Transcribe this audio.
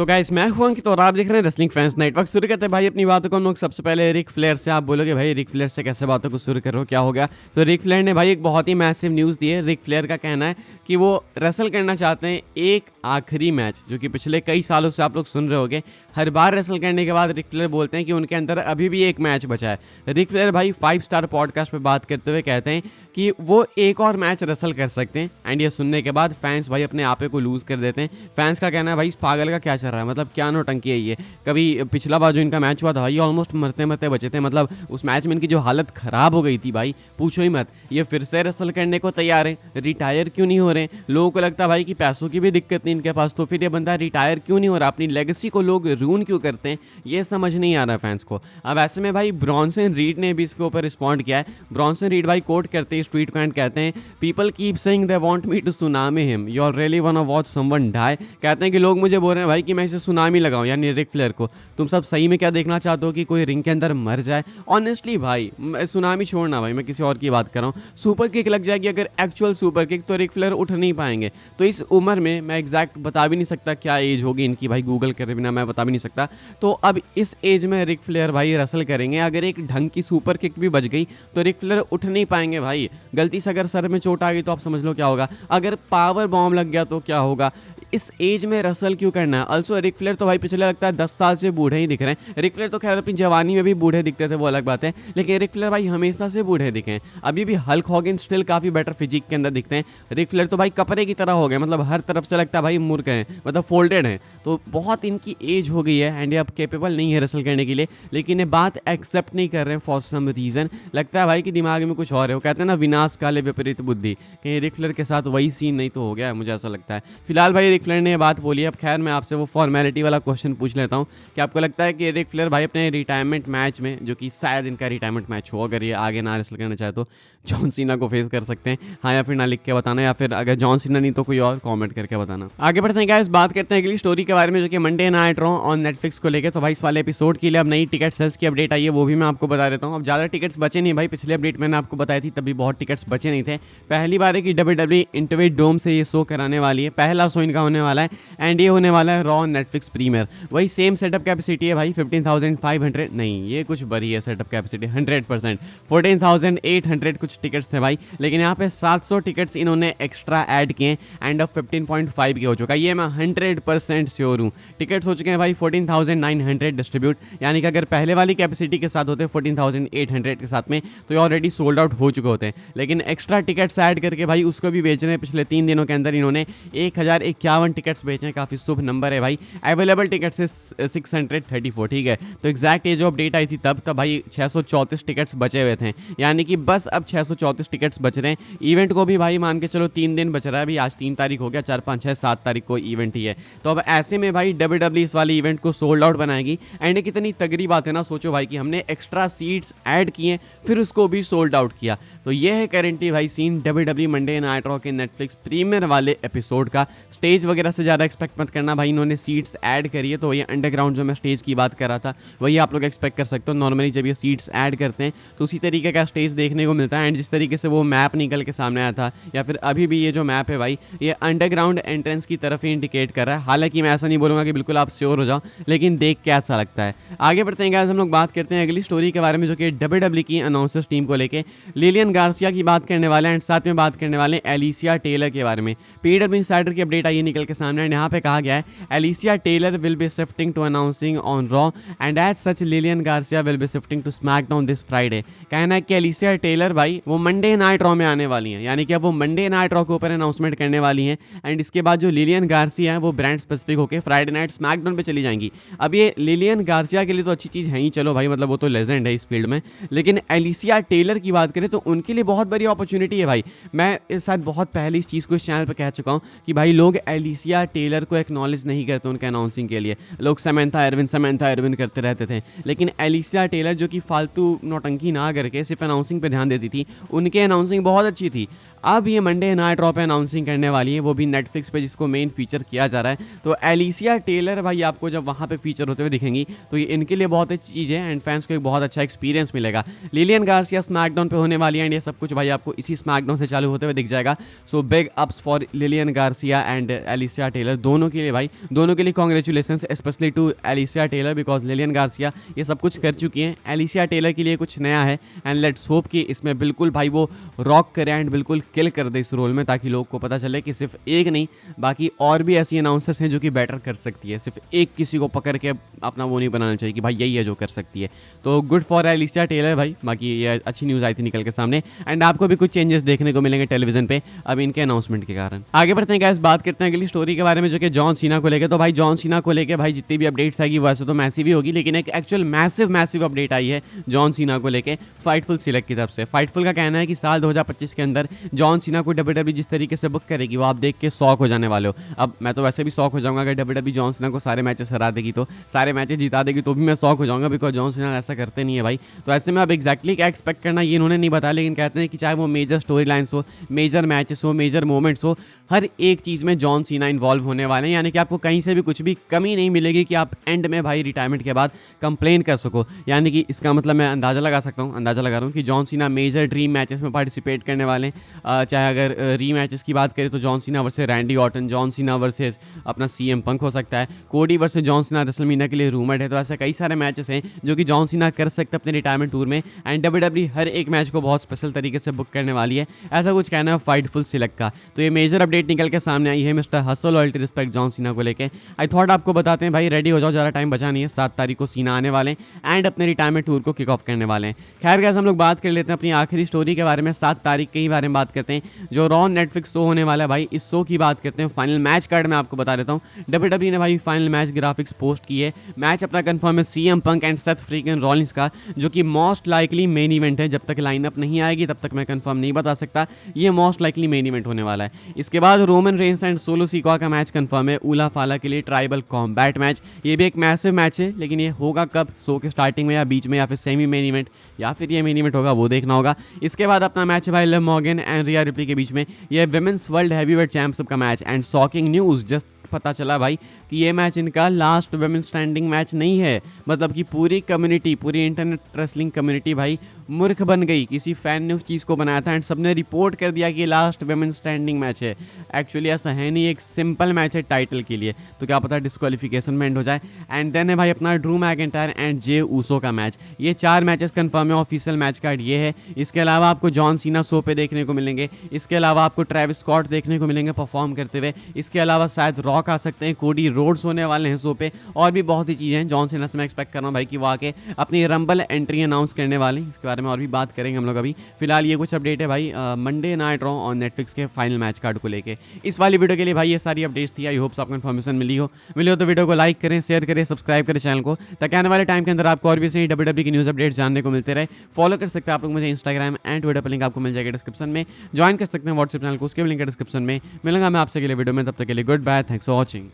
तो गाइस मैं हूं अंकित और आप देख रहे हैं रेसलिंग फैंस नेटवर्क। शुरू करते हैं भाई अपनी बातों को हम लोग सबसे पहले रिक फ्लेयर से। आप बोलोगे भाई रिक फ्लेयर से कैसे बातों को शुरू करो, क्या हो गया? तो रिक फ्लेयर ने भाई एक बहुत ही मैसिव न्यूज़ दी है। रिक फ्लेयर का कहना है कि वो रेसल करना चाहते हैं एक आखिरी मैच, जो कि पिछले कई सालों से आप लोग सुन रहे होगे। हर बार रेसल करने के बाद रिक फ्लेयर बोलते हैं कि उनके अंदर अभी भी एक मैच बचा है। रिक फ्लेयर भाई 5 स्टार पॉडकास्ट पे बात करते हुए कहते हैं कि वो एक और मैच रेसल कर सकते हैं। एंड ये सुनने के बाद फैंस भाई अपने आपे को लूज़ कर देते हैं। फैंस का कहना है भाई इस पागल का क्या चल रहा है, मतलब क्या नौटंकी है ये। कभी पिछला बार जो इनका मैच हुआ था ये ऑलमोस्ट मरते मरते बचे थे, मतलब उस मैच में इनकी जो हालत ख़राब हो गई थी भाई पूछो ही मत। ये फिर से रेसल करने को तैयार है, रिटायर क्यों नहीं हो रहे? लोगों को लगता है भाई कि पैसों की भी दिक्कत नहीं इनके पास, तो फिर ये बंदा रिटायर क्यों नहीं हो रहा? अपनी लेगेसी को लोग रून क्यों करते हैं, ये समझ नहीं आ रहा फैंस को। अब ऐसे में भाई ब्रॉन्सन रीड ने भी इसके ऊपर रिस्पॉन्ड किया है। ब्रॉन्सन रीड भाई कोट करते हैं इस ट्वीट को एंड कहते हैं, people keep saying they want me to tsunami him, you are really want to watch someone die. कहते हैं कि लोग मुझे बोल रहे हैं भाई कि मैं इसे सुनामी लगाऊं, यानी रिक फ्लेयर को। तुम सब सही में क्या देखना चाहते हो कि कोई रिंग के अंदर मर जाए? ऑनेस्टली भाई सुनामी छोड़ना भाई, मैं किसी और की बात कर रहा हूँ। सुपर किक लग जाएगी अगर एक्चुअल सुपर किक, तो रिक फ्लेयर उठ नहीं पाएंगे। तो इस उम्र में मैं एग्जैक्ट बता भी नहीं सकता क्या एज होगी इनकी भाई, गूगल करे बिना मैं बता भी नहीं सकता। तो अब इस एज में रिक फ्लेयर भाई रेसल करेंगे, अगर एक ढंग की सुपर किक भी बज गई तो रिक फ्लेयर उठ नहीं पाएंगे भाई। गलती से अगर सर में चोट आ गई तो आप समझ लो क्या होगा। अगर पावर बॉम्ब लग गया तो क्या होगा? इस एज में रेसल क्यों करना है? ऑल्सो रिक फ्लेयर तो भाई पिछले लगता है 10 साल से बूढ़े ही दिख रहे हैं। रिक फ्लेयर तो खैर अपनी जवानी में भी बूढ़े दिखते थे, वो अलग बात है, लेकिन रिक फ्लेयर भाई हमेशा से बूढ़े दिखे हैं। अभी भी हल्क हॉगन स्टिल काफ़ी बेटर फिजिक के अंदर दिखते हैं। रिक फ्लेयर तो भाई कपड़े की तरह हो गए, मतलब हर तरफ से लगता है भाई मुर्ग हैं, मतलब फोल्डेड हैं। तो बहुत इनकी एज हो गई है एंड ये अब केपेबल नहीं है रेसल करने के लिए, लेकिन ये बात एक्सेप्ट नहीं कर रहे हैं फॉर सम रीज़न। लगता है भाई कि दिमाग में कुछ और है। वो कहते हैं ना विनाश काले विपरीत बुद्धि, कहीं रिक फ्लेयर के साथ वही सीन नहीं तो हो गया है, मुझे ऐसा लगता है। फिलहाल भाई रिक फ्लेयर ने ये बात बोली। अब खैर मैं आपसे वो फॉर्मेलिटी वाला क्वेश्चन पूछ लेता हूँ कि आपको लगता है कि रिक फ्लेयर भाई अपने रिटायरमेंट मैच में, जो कि शायद इनका रिटायरमेंट मैच हो, अगर ये आगे ना रेसल करना चाहे तो जॉन सीना को फेस कर सकते हैं? हाँ या फिर ना लिख के बताना, या फिर अगर जॉन सीना नहीं तो कोई और कमेंट करके बताना। आगे बढ़ते हैं गाइस, बात करते हैं अगली स्टोरी के बारे में, जो कि Monday night raw on Netflix को लेकर। तो भाई इस वाले एपिसोड के लिए अब नई टिकट सेल्स की अपडेट आई है, वो भी मैं आपको बता देता हूँ। अब ज़्यादा टिकट्स बचे नहीं भाई, पिछले अपडेट मैंने आपको बताई थी तभी बहुत टिकट्स बचे नहीं थे। पहली बार है कि WWE इंटरवेट डोम से ये शो कराने वाली है, पहला शो इनका होने वाला है एंड ये होने वाला है रॉ नेटफ्लिक्स प्रीमियर। वही सेम सेटअप कैपेसिटी है भाई, 15,500 नहीं, ये कुछ बड़ी है सेटअप कैपेसिटी 100%, 14,800 कुछ टिकट्स थे भाई, लेकिन यहाँ पे 700 टिकट्स इन्होंने एक्स्ट्रा ऐड किए एंड ऑफ 15.5 की हो चुका है। ये मैं 100% श्योर हूँ। टिकट्स हो चुके हैं भाई 14,900 डिस्ट्रीब्यूट, यानी कि अगर पहले वाली कैपेसिटी के साथ होते 14,800 के साथ में तो ये ऑलरेडी सोल्ड आउट हो चुके होते हैं, लेकिन एक्स्ट्रा टिकट्स ऐड करके भाई उसको भी बेच रहे हैं। पिछले 3 दिनों के अंदर इन्होंने 1051 टिकट्स बेचे हैं, काफ़ी शुभ नंबर है भाई। अवेलेबल टिकट्स है 634, ठीक है। तो एग्जैक्ट ये जो अपडेट आई थी तब भाई 634 टिकट्स बचे हुए थे, यानी कि बस अब 634 टिकट्स बच रहे हैं। इवेंट को भी भाई मान के चलो 3 दिन बच रहा है, अभी आज 3 तारीख हो गया, 4, 5, 6, 7 तारीख को इवेंट ही है। तो अब ऐसे में भाई WWE इस वाली इवेंट को सोल्ड आउट बनाएगी एंड कितनी तगड़ी बात है ना, सोचो भाई कि हमने एक्स्ट्रा सीट्स ऐड किए फिर उसको भी सोल्ड आउट किया। तो ये है करेंटली भाई scene WWE Monday night Raw के नेटफ्लिक्स प्रीमियर वाले एपिसोड का। स्टेज वगैरह से ज़्यादा एक्सपेक्ट मत करना भाई, इन्होंने सीट्स ऐड करी है, तो ये अंडरग्राउंड जो मैं स्टेज की बात कर रहा था वही आप लोग एक्सपेक्ट कर सकते हो। नॉर्मली जब ये सीट्स ऐड करते हैं तो उसी तरीके का स्टेज देखने को मिलता है एंड जिस तरीके से वो मैप निकल के सामने आया था, या फिर अभी भी ये जो मैप है भाई ये अंडरग्राउंड एंट्रेंस की तरफ ही इंडिकेट कर रहा है। हालांकि मैं ऐसा नहीं बोलूँगा कि बिल्कुल आप श्योर हो जाओ, लेकिन देख के ऐसा लगता है। आगे बढ़ते हैं गाइस, हम लोग बात करते हैं अगली स्टोरी के बारे में, जो कि WWE की अनाउंसर्स टीम को लेके लिलियन गार्सिया की बात करने वाले हैं एंड साथ में बात करने वाले हैं एलिसिया टेलर के बारे में। PW इंसाइडर की अपडेट आई है निकल के सामने एंड यहाँ पे कहा गया है Alicia Taylor will be shifting to announcing on Raw and as such Lilian Garcia will be shifting to SmackDown this Friday. कहना है कि एलिसिया टेलर भाई वो मंडे नाइट रॉ में आने वाली हैं, यानी कि अब वो मंडे नाइट रॉ के ऊपर अनाउंसमेंट करने वाली हैं एंड इसके बाद जो लिलियन गार्सिया है वो ब्रांड स्पेसिफिक होकर फ्राइडे नाइट स्मैकडाउन पे चली जाएंगी। अब ये लिलियन गार्सिया के लिए तो अच्छी चीज़ है ही, चलो भाई मतलब वो तो लेजेंड है इस फील्ड में, लेकिन एलिसिया टेलर की बात करें तो उनके लिए बहुत बड़ी अपॉर्चुनिटी है भाई। मैं इस साथ बहुत पहले इस चीज़ को इस चैनल पर कह चुका हूँ कि भाई लोग एलिसिया टेलर को एक्नॉलेज नहीं करते उनके अनाउंसिंग के लिए। लोग समंथा एरविन करते रहते थे, लेकिन एलिसिया टेलर जो कि फालतू नौटंकी ना करके सिर्फ अनाउंसिंग पे ध्यान देती थी, उनके अनाउंसिंग बहुत अच्छी थी। अब ये मंडे नाइट रॉ पे अनाउंसिंग करने वाली है, वो भी नेटफ्लिक्स पे, जिसको मेन फीचर किया जा रहा है। तो एलिसिया टेलर भाई आपको जब वहाँ पे फीचर होते हुए दिखेंगी तो ये इनके लिए बहुत अच्छी चीज़ है एंड फैंस को एक बहुत अच्छा एक्सपीरियंस मिलेगा। लिलियन गार्सिया स्मैकडाउन पे होने वाली है एंड ये सब कुछ भाई आपको इसी स्मैकडाउन से चालू होते हुए दिख जाएगा। So big ups for Lilian Garcia and Alicia Taylor, दोनों के लिए भाई, दोनों के लिए congratulation, especially to Alicia Taylor because Lilian Garcia ये सब कुछ कर चुकी हैं। एलिसिया टेलर के लिए कुछ नया है एंड लेट्स होप कि इसमें बिल्कुल भाई वो रॉक करे एंड बिल्कुल किल कर दे इस रोल में, ताकि लोग को पता चले कि सिर्फ एक नहीं बाकी और भी ऐसी अनाउंसर्स हैं जो कि बेटर कर सकती है। सिर्फ एक किसी को पकड़ के अपना वो नहीं बनाना चाहिए कि भाई यही है जो कर सकती है। तो गुड फॉर एलिसिया टेलर भाई, बाकी ये अच्छी न्यूज़ आई थी निकल के सामने एंड आपको भी कुछ चेंजेस देखने को मिलेंगे टेलीविजन पे अब इनके अनाउंसमेंट के कारण। आगे बढ़ते हैं गाइस, बात करते हैं अगली स्टोरी के बारे में जो कि जॉन सीना को लेकर। तो भाई जॉन सीना को लेकर भाई जितनी भी अपडेट्स आएगी वैसे तो मैसिव ही होगी, लेकिन एक एक्चुअल मैसिव अपडेट आई है जॉन सीना को लेकर फाइटफुल सिलेक्ट की तरफ से। फाइटफुल का कहना है कि साल 2025 के अंदर जॉन सीना को डब्ल्यूडब्ल्यूई जिस तरीके से बुक करेगी वो आप देख के शॉक हो जाने वाले हो। अब मैं तो वैसे भी शॉक हो जाऊंगा अगर डब्ल्यूडब्ल्यूई जॉन सीना को सारे मैचेस हरा देगी, तो सारे मैचेस जिता देगी तो भी मैं शॉक हो जाऊंगा बिकॉज जॉन सीना ऐसा करते नहीं है भाई। तो ऐसे में अब एग्जैक्टली क्या एक्सपेक्ट करना ये इन्होंने नहीं बताया, लेकिन कहते हैं कि चाहे वो मेजर स्टोरी लाइन्स हो, मेजर मैचेस हो, मेजर मोमेंट्स हो, हर एक चीज़ में जॉन सीना इन्वॉल्व होने वाले हैं। यानी कि आपको कहीं से भी कुछ भी कमी नहीं मिलेगी कि आप एंड में भाई रिटायरमेंट के बाद कंप्लेन कर सको। यानी कि इसका मतलब मैं अंदाज़ा लगा सकता हूँ, अंदाज़ा लगा रहा हूँ कि John Cena major dream matches में पार्टिसिपेट करने वाले हैं। चाहे अगर री मैचेस की बात करें तो John Cena versus Randy Orton, John Cena versus अपना सीएम पंक हो सकता है, कोडी वर्सेस जॉन सीना रेसलमेनिया के लिए रूमर्ड है। तो ऐसे कई सारे मैचेस हैं जो कि जॉन सीना कर सकते हैं अपने रिटायरमेंट टूर में एंड डब्ल्यूडब्ल्यूई हर एक मैच को बहुत स्पेशल तरीके से बुक करने वाली है, ऐसा कुछ कहना है फाइटफुल सिलेक्ट का। तो ये मेजर अपडेट निकल के सामने आई है mister hustle loyalty respect John Cena को लेके। आई थॉट आपको बताते हैं भाई, रेडी हो जाओ, ज़्यादा टाइम बचा नहीं है। 7 तारीख को सीना आने वाले हैं एंड अपने रिटायरमेंट टूर को किक ऑफ करने वाले हैं। खैर गैस हम लोग बात कर लेते हैं अपनी आखिरी स्टोरी के बारे में, 7 तारीख के ही बारे में बात करते हैं जो रॉ नेटफ्लिक्स शो होने वाला है भाई। इस शो की बात करते हैं। फाइनल मैच कार्ड मैं आपको बता देता हूँ, डब्ल्यूडब्ल्यूई ने भाई फाइनल मैच ग्राफिक्स पोस्ट की है। मैच अपना कंफर्म है CM Punk and Seth Freakin Rollins का, जो कि मोस्ट लाइकली मेन इवेंट है। जब तक लाइनअप नहीं आएगी तब तक मैं कंफर्म नहीं बता सकता, ये मोस्ट लाइकली मेन इवेंट होने वाला है। इसके बाद Roman Reigns and solo sequoia का मैच कंफर्म है, ऊला फाला के लिए ट्राइबल कॉम्बैट मैच। ये भी एक मैसिव मैच है, लेकिन ये होगा कब, शो के स्टार्टिंग में या बीच में या फिर सेमी मेन इवेंट या फिर ये मेन इवेंट होगा, वो देखना होगा। इसके बाद अपना मैच है भाई Liv Morgan and Riya replay के बीच में, ये विमेंस वर्ल्ड हैवीवेट चैंपियनशिप का match. And shocking news just पता चला भाई कि ये मैच इनका लास्ट वुमेन स्टैंडिंग मैच नहीं है। मतलब कि पूरी कम्युनिटी, पूरी इंटरनेट रेसलिंग कम्युनिटी भाई मूर्ख बन गई। किसी फैन ने उस चीज़ को बनाया था एंड सबने रिपोर्ट कर दिया कि ये लास्ट वुमेन स्टैंडिंग मैच है। एक्चुअली ऐसा है नहीं, एक सिंपल मैच है टाइटल के लिए, तो क्या पता डिस्क्वालिफिकेशन में एंड हो जाए। एंड देन है भाई अपना Drew McIntyre and Jey Uso का मैच। ये 4 मैचेस कंफर्म है, ऑफिशियल मैच कार्ड ये है। इसके अलावा आपको जॉन सीना शो पे देखने को मिलेंगे, इसके अलावा आपको ट्रेविस स्कॉट देखने को मिलेंगे परफॉर्म करते हुए, इसके अलावा शायद रॉक आ सकते हैं, कोडी रोड्स होने वाले हैं शो पे, और भी बहुत सी चीज़ें हैं। जॉन सीना से मैं एक्सपेक्ट कर रहा हूँ भाई कि वो आके अपनी रंबल एंट्री अनाउंस करने वाले हैं। इसके बारे में और भी बात करेंगे हम लोग। अभी फिलहाल ये कुछ अपडेट है भाई मंडे नाइट रॉ और नेटफ्लिक्स के फाइनल मैच कार्ड को लेके। इस वाली वीडियो के लिए भाई ये सारी अपडेट्स थी। आई होप्स आपको इन्फॉर्मेशन मिली हो तो वीडियो को लाइक करें, शेयर करें, सब्सक्राइब करें चैनल को, ताकि आने वाले टाइम के अंदर आपको और भी सही डब्ल्यूडब्ल्यूई की न्यूज़ अपडेट्स जानने को मिलते रहे। फॉलो कर सकते हैं आप लोग मुझे इंस्टाग्राम एंड ट्विटर पर, लिंक आपको मिल जाएगा डिस्क्रिप्शन में। ज्वाइन कर सकते हैं व्हाट्सएप चैनल को, उसके भी लिंक है डिस्क्रिप्शन में। मिलूंगा मैं आपसे अगले वीडियो में, तब तक के लिए good bye, thanks for watching.